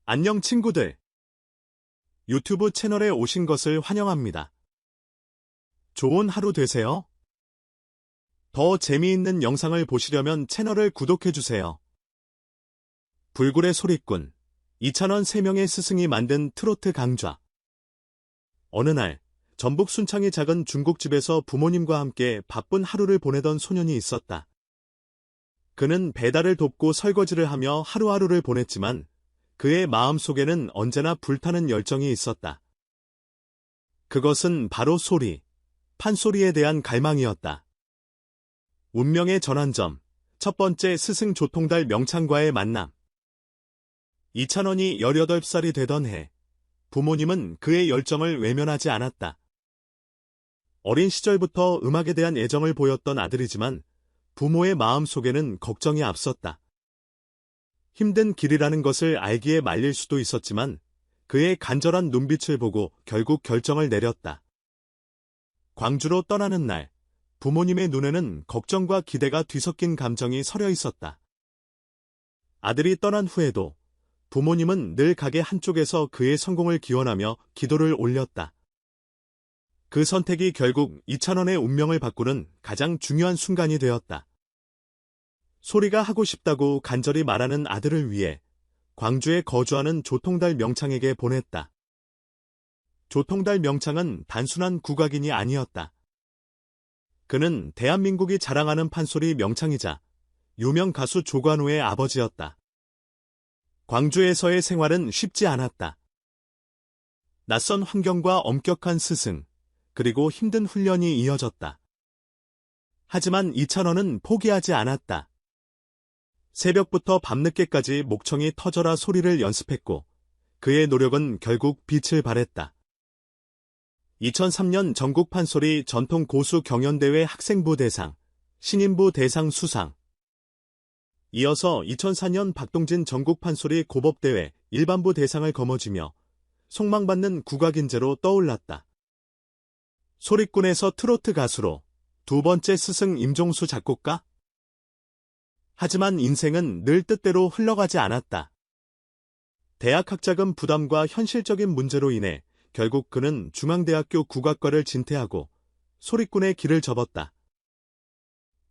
안녕 친구들. 유튜브 채널에 오신 것을 환영합니다. 좋은 하루 되세요. 더 재미있는 영상을 보시려면 채널을 구독해주세요. 불굴의 소리꾼, 이찬원 3명의 스승이 만든 트로트 강좌. 어느 날, 전북 순창의 작은 중국집에서 부모님과 함께 바쁜 하루를 보내던 소년이 있었다. 그는 배달을 돕고 설거지를 하며 하루하루를 보냈지만 그의 마음속에는 언제나 불타는 열정이 있었다. 그것은 바로 소리, 판소리에 대한 갈망이었다. 운명의 전환점, 첫 번째 스승 조통달 명창과의 만남. 이찬원이 18살이 되던 해, 부모님은 그의 열정을 외면하지 않았다. 어린 시절부터 음악에 대한 애정을 보였던 아들이지만 부모의 마음속에는 걱정이 앞섰다. 힘든 길이라는 것을 알기에 말릴 수도 있었지만 그의 간절한 눈빛을 보고 결국 결정을 내렸다. 광주로 떠나는 날, 부모님의 눈에는 걱정과 기대가 뒤섞인 감정이 서려 있었다. 아들이 떠난 후에도 부모님은 늘 가게 한쪽에서 그의 성공을 기원하며 기도를 올렸다. 그 선택이 결국 이찬원의 운명을 바꾸는 가장 중요한 순간이 되었다. 소리가 하고 싶다고 간절히 말하는 아들을 위해 광주에 거주하는 조통달 명창에게 보냈다. 조통달 명창은 단순한 국악인이 아니었다. 그는 대한민국이 자랑하는 판소리 명창이자 유명 가수 조관우의 아버지였다. 광주에서의 생활은 쉽지 않았다. 낯선 환경과 엄격한 스승, 그리고 힘든 훈련이 이어졌다. 하지만 이찬원은 포기하지 않았다. 새벽부터 밤늦게까지 목청이 터져라 소리를 연습했고 그의 노력은 결국 빛을 발했다. 2003년 전국 판소리 전통 고수 경연대회 학생부 대상, 신인부 대상 수상. 이어서 2004년 박동진 전국 판소리 고법대회 일반부 대상을 거머쥐며 속망받는 국악인재로 떠올랐다. 소리꾼에서 트로트 가수로 두 번째 스승 임종수 작곡가? 하지만 인생은 늘 뜻대로 흘러가지 않았다. 대학 학자금 부담과 현실적인 문제로 인해 결국 그는 중앙대학교 국악과를 진퇴하고 소리꾼의 길을 접었다.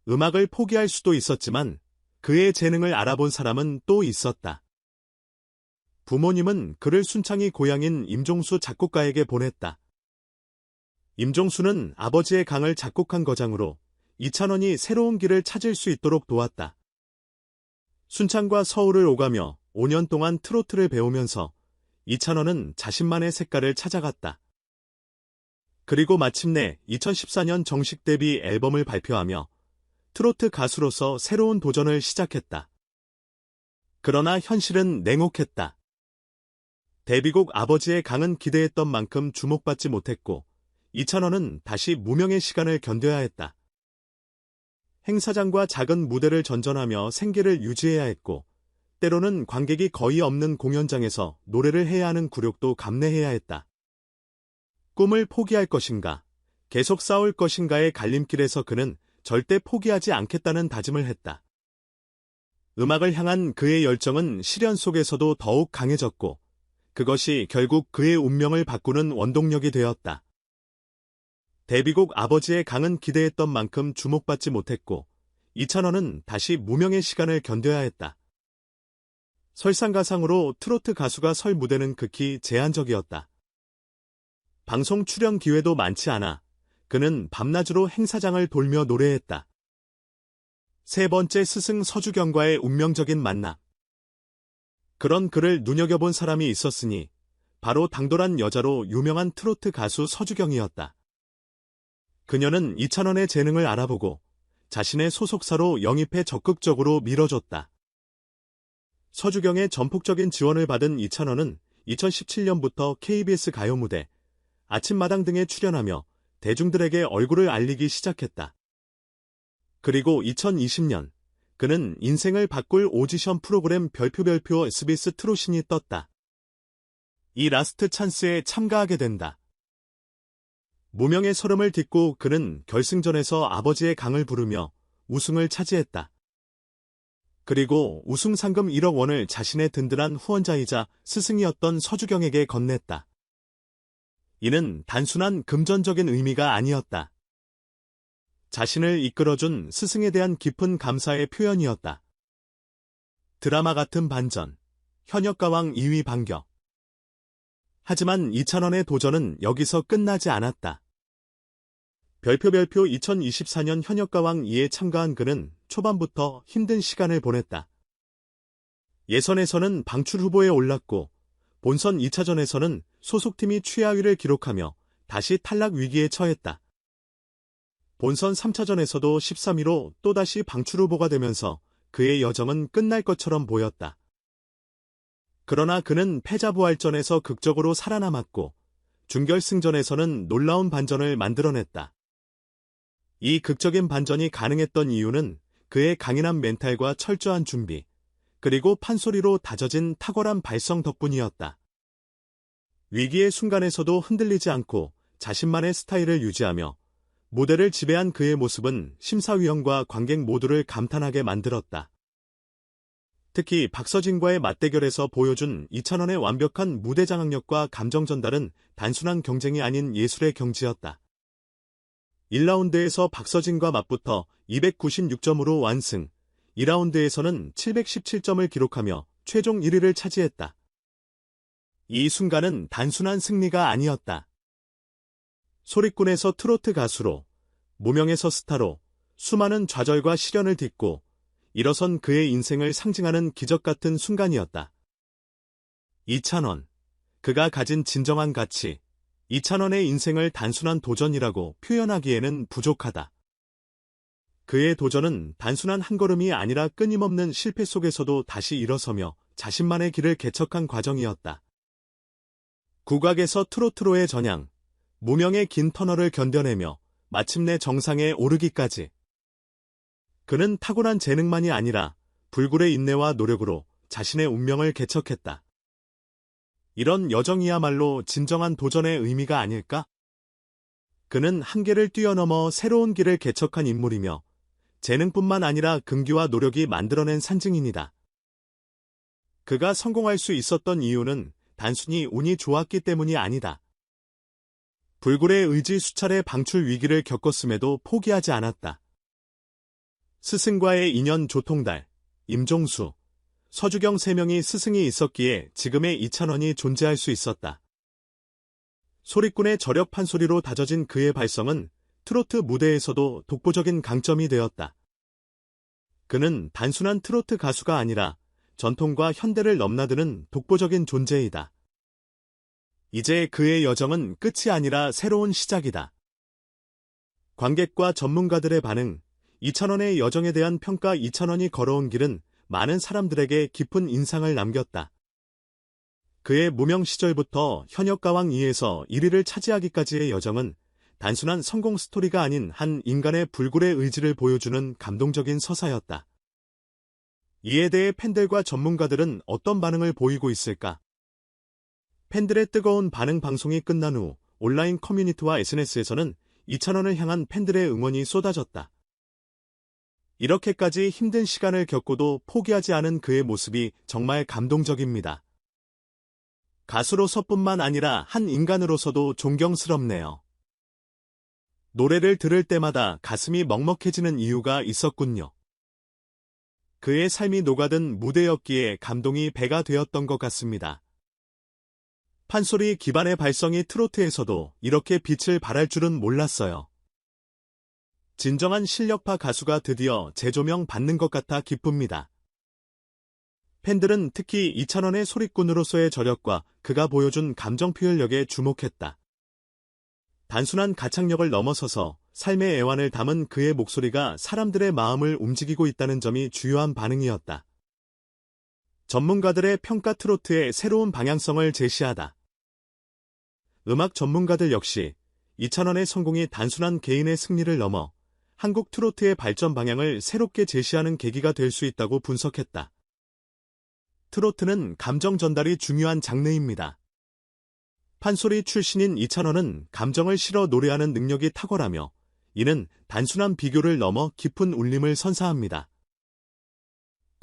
음악을 포기할 수도 있었지만 그의 재능을 알아본 사람은 또 있었다. 부모님은 그를 순창이 고향인 임종수 작곡가에게 보냈다. 임종수는 아버지의 강을 작곡한 거장으로 이찬원이 새로운 길을 찾을 수 있도록 도왔다. 순창과 서울을 오가며 5년 동안 트로트를 배우면서 이찬원은 자신만의 색깔을 찾아갔다. 그리고 마침내 2014년 정식 데뷔 앨범을 발표하며 트로트 가수로서 새로운 도전을 시작했다. 그러나 현실은 냉혹했다. 데뷔곡 아버지의 강은 기대했던 만큼 주목받지 못했고 이찬원은 다시 무명의 시간을 견뎌야 했다. 행사장과 작은 무대를 전전하며 생계를 유지해야 했고 때로는 관객이 거의 없는 공연장에서 노래를 해야 하는 굴욕도 감내해야 했다. 꿈을 포기할 것인가, 계속 싸울 것인가의 갈림길에서 그는 절대 포기하지 않겠다는 다짐을 했다. 음악을 향한 그의 열정은 시련 속에서도 더욱 강해졌고 그것이 결국 그의 운명을 바꾸는 원동력이 되었다. 데뷔곡 아버지의 강은 기대했던 만큼 주목받지 못했고 이찬원은 다시 무명의 시간을 견뎌야 했다. 설상가상으로 트로트 가수가 설 무대는 극히 제한적이었다. 방송 출연 기회도 많지 않아 그는 밤낮으로 행사장을 돌며 노래했다. 세 번째 스승 서주경과의 운명적인 만남. 그런 그를 눈여겨본 사람이 있었으니 바로 당돌한 여자로 유명한 트로트 가수 서주경이었다. 그녀는 이찬원의 재능을 알아보고 자신의 소속사로 영입해 적극적으로 밀어줬다. 서주경의 전폭적인 지원을 받은 이찬원은 2017년부터 KBS 가요 무대, 아침마당 등에 출연하며 대중들에게 얼굴을 알리기 시작했다. 그리고 2020년 그는 인생을 바꿀 오디션 프로그램 별표 SBS 트롯신이 떴다. 이 라스트 찬스에 참가하게 된다. 무명의 서름을 딛고 그는 결승전에서 아버지의 강을 부르며 우승을 차지했다. 그리고 우승 상금 1억 원을 자신의 든든한 후원자이자 스승이었던 서주경에게 건넸다. 이는 단순한 금전적인 의미가 아니었다. 자신을 이끌어준 스승에 대한 깊은 감사의 표현이었다. 드라마 같은 반전, 현역가왕 2위 반격. 하지만 이찬원의 도전은 여기서 끝나지 않았다. 별표 2024년 현역가왕 2에 참가한 그는 초반부터 힘든 시간을 보냈다. 예선에서는 방출 후보에 올랐고 본선 2차전에서는 소속팀이 최하위를 기록하며 다시 탈락 위기에 처했다. 본선 3차전에서도 13위로 또다시 방출 후보가 되면서 그의 여정은 끝날 것처럼 보였다. 그러나 그는 패자부활전에서 극적으로 살아남았고 준결승전에서는 놀라운 반전을 만들어냈다. 이 극적인 반전이 가능했던 이유는 그의 강인한 멘탈과 철저한 준비, 그리고 판소리로 다져진 탁월한 발성 덕분이었다. 위기의 순간에서도 흔들리지 않고 자신만의 스타일을 유지하며 무대를 지배한 그의 모습은 심사위원과 관객 모두를 감탄하게 만들었다. 특히 박서진과의 맞대결에서 보여준 이찬원의 완벽한 무대 장악력과 감정 전달은 단순한 경쟁이 아닌 예술의 경지였다. 1라운드에서 박서진과 맞붙어 296점으로 완승, 2라운드에서는 717점을 기록하며 최종 1위를 차지했다. 이 순간은 단순한 승리가 아니었다. 소리꾼에서 트로트 가수로, 무명에서 스타로 수많은 좌절과 시련을 딛고 일어선 그의 인생을 상징하는 기적 같은 순간이었다. 이찬원, 그가 가진 진정한 가치, 이찬원의 인생을 단순한 도전이라고 표현하기에는 부족하다. 그의 도전은 단순한 한 걸음이 아니라 끊임없는 실패 속에서도 다시 일어서며 자신만의 길을 개척한 과정이었다. 국악에서 트로트로의 전향, 무명의 긴 터널을 견뎌내며 마침내 정상에 오르기까지. 그는 타고난 재능만이 아니라 불굴의 인내와 노력으로 자신의 운명을 개척했다. 이런 여정이야말로 진정한 도전의 의미가 아닐까? 그는 한계를 뛰어넘어 새로운 길을 개척한 인물이며 재능뿐만 아니라 긍기와 노력이 만들어낸 산증인이다. 그가 성공할 수 있었던 이유는 단순히 운이 좋았기 때문이 아니다. 불굴의 의지 수차례 방출 위기를 겪었음에도 포기하지 않았다. 스승과의 인연 조통달, 임종수, 서주경 3명이 스승이 있었기에 지금의 이찬원이 존재할 수 있었다. 소리꾼의 저력한 소리로 다져진 그의 발성은 트로트 무대에서도 독보적인 강점이 되었다. 그는 단순한 트로트 가수가 아니라 전통과 현대를 넘나드는 독보적인 존재이다. 이제 그의 여정은 끝이 아니라 새로운 시작이다. 관객과 전문가들의 반응, 이찬원의 여정에 대한 평가. 이찬원이 걸어온 길은 많은 사람들에게 깊은 인상을 남겼다. 그의 무명 시절부터 현역가왕 2에서 1위를 차지하기까지의 여정은 단순한 성공 스토리가 아닌 한 인간의 불굴의 의지를 보여주는 감동적인 서사였다. 이에 대해 팬들과 전문가들은 어떤 반응을 보이고 있을까? 팬들의 뜨거운 반응. 방송이 끝난 후 온라인 커뮤니티와 SNS에서는 이찬원을 향한 팬들의 응원이 쏟아졌다. 이렇게까지 힘든 시간을 겪고도 포기하지 않은 그의 모습이 정말 감동적입니다. 가수로서뿐만 아니라 한 인간으로서도 존경스럽네요. 노래를 들을 때마다 가슴이 먹먹해지는 이유가 있었군요. 그의 삶이 녹아든 무대였기에 감동이 배가 되었던 것 같습니다. 판소리 기반의 발성이 트로트에서도 이렇게 빛을 발할 줄은 몰랐어요. 진정한 실력파 가수가 드디어 재조명 받는 것 같아 기쁩니다. 팬들은 특히 이찬원의 소리꾼으로서의 저력과 그가 보여준 감정 표현력에 주목했다. 단순한 가창력을 넘어서서 삶의 애환을 담은 그의 목소리가 사람들의 마음을 움직이고 있다는 점이 주요한 반응이었다. 전문가들의 평가. 트로트의 새로운 방향성을 제시하다. 음악 전문가들 역시 이찬원의 성공이 단순한 개인의 승리를 넘어 한국 트로트의 발전 방향을 새롭게 제시하는 계기가 될 수 있다고 분석했다. 트로트는 감정 전달이 중요한 장르입니다. 판소리 출신인 이찬원은 감정을 실어 노래하는 능력이 탁월하며 이는 단순한 비교를 넘어 깊은 울림을 선사합니다.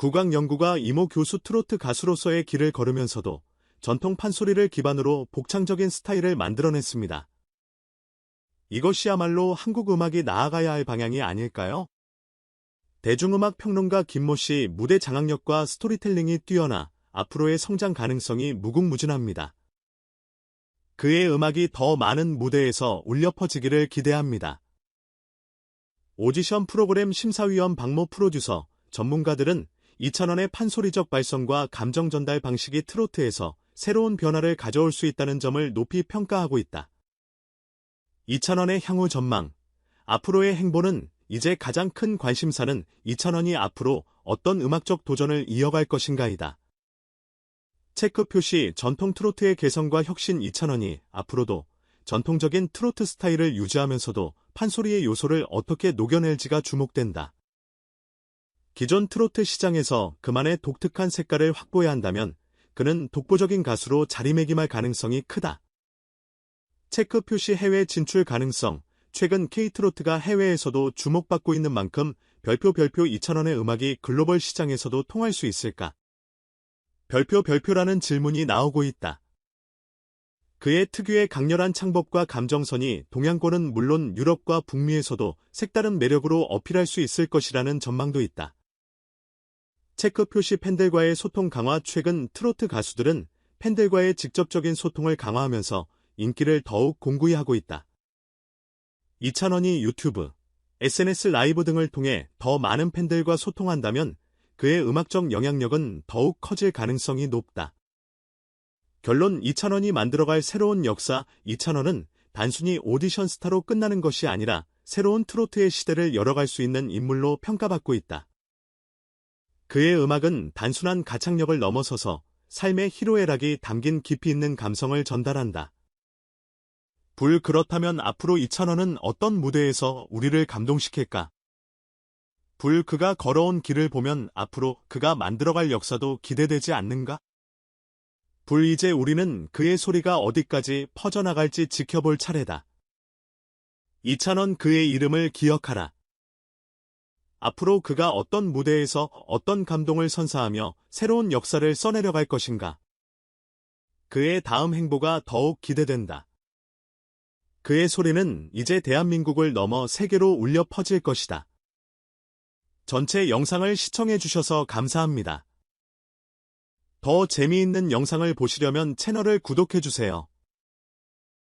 국악연구가 이모 교수 트로트 가수로서의 길을 걸으면서도 전통 판소리를 기반으로 복창적인 스타일을 만들어냈습니다. 이것이야말로 한국 음악이 나아가야 할 방향이 아닐까요? 대중음악 평론가 김모 씨 무대 장악력과 스토리텔링이 뛰어나 앞으로의 성장 가능성이 무궁무진합니다. 그의 음악이 더 많은 무대에서 울려 퍼지기를 기대합니다. 오디션 프로그램 심사위원 박모 프로듀서, 전문가들은 이찬원의 판소리적 발성과 감정 전달 방식이 트로트에서 새로운 변화를 가져올 수 있다는 점을 높이 평가하고 있다. 이찬원의 향후 전망, 앞으로의 행보는 이제 가장 큰 관심사는 이찬원이 앞으로 어떤 음악적 도전을 이어갈 것인가이다. 체크 표시 전통 트로트의 개성과 혁신 이찬원이 앞으로도 전통적인 트로트 스타일을 유지하면서도 판소리의 요소를 어떻게 녹여낼지가 주목된다. 기존 트로트 시장에서 그만의 독특한 색깔을 확보해야 한다면 그는 독보적인 가수로 자리매김할 가능성이 크다. 체크 표시 해외 진출 가능성, 최근 K트로트가 해외에서도 주목받고 있는 만큼 별표 이찬원의 음악이 글로벌 시장에서도 통할 수 있을까? 별표라는 질문이 나오고 있다. 그의 특유의 강렬한 창법과 감정선이 동양권은 물론 유럽과 북미에서도 색다른 매력으로 어필할 수 있을 것이라는 전망도 있다. 체크 표시 팬들과의 소통 강화. 최근 트로트 가수들은 팬들과의 직접적인 소통을 강화하면서 인기를 더욱 공고히 하고 있다. 이찬원이 유튜브, SNS 라이브 등을 통해 더 많은 팬들과 소통한다면 그의 음악적 영향력은 더욱 커질 가능성이 높다. 결론, 이찬원이 만들어갈 새로운 역사. 이찬원은 단순히 오디션 스타로 끝나는 것이 아니라 새로운 트로트의 시대를 열어갈 수 있는 인물로 평가받고 있다. 그의 음악은 단순한 가창력을 넘어서서 삶의 희로애락이 담긴 깊이 있는 감성을 전달한다. 그렇다면 앞으로 이찬원은 어떤 무대에서 우리를 감동시킬까? 그가 걸어온 길을 보면 앞으로 그가 만들어갈 역사도 기대되지 않는가? 이제 우리는 그의 소리가 어디까지 퍼져나갈지 지켜볼 차례다. 이찬원, 그의 이름을 기억하라. 앞으로 그가 어떤 무대에서 어떤 감동을 선사하며 새로운 역사를 써내려갈 것인가? 그의 다음 행보가 더욱 기대된다. 그의 소리는 이제 대한민국을 넘어 세계로 울려 퍼질 것이다. 전체 영상을 시청해 주셔서 감사합니다. 더 재미있는 영상을 보시려면 채널을 구독해 주세요.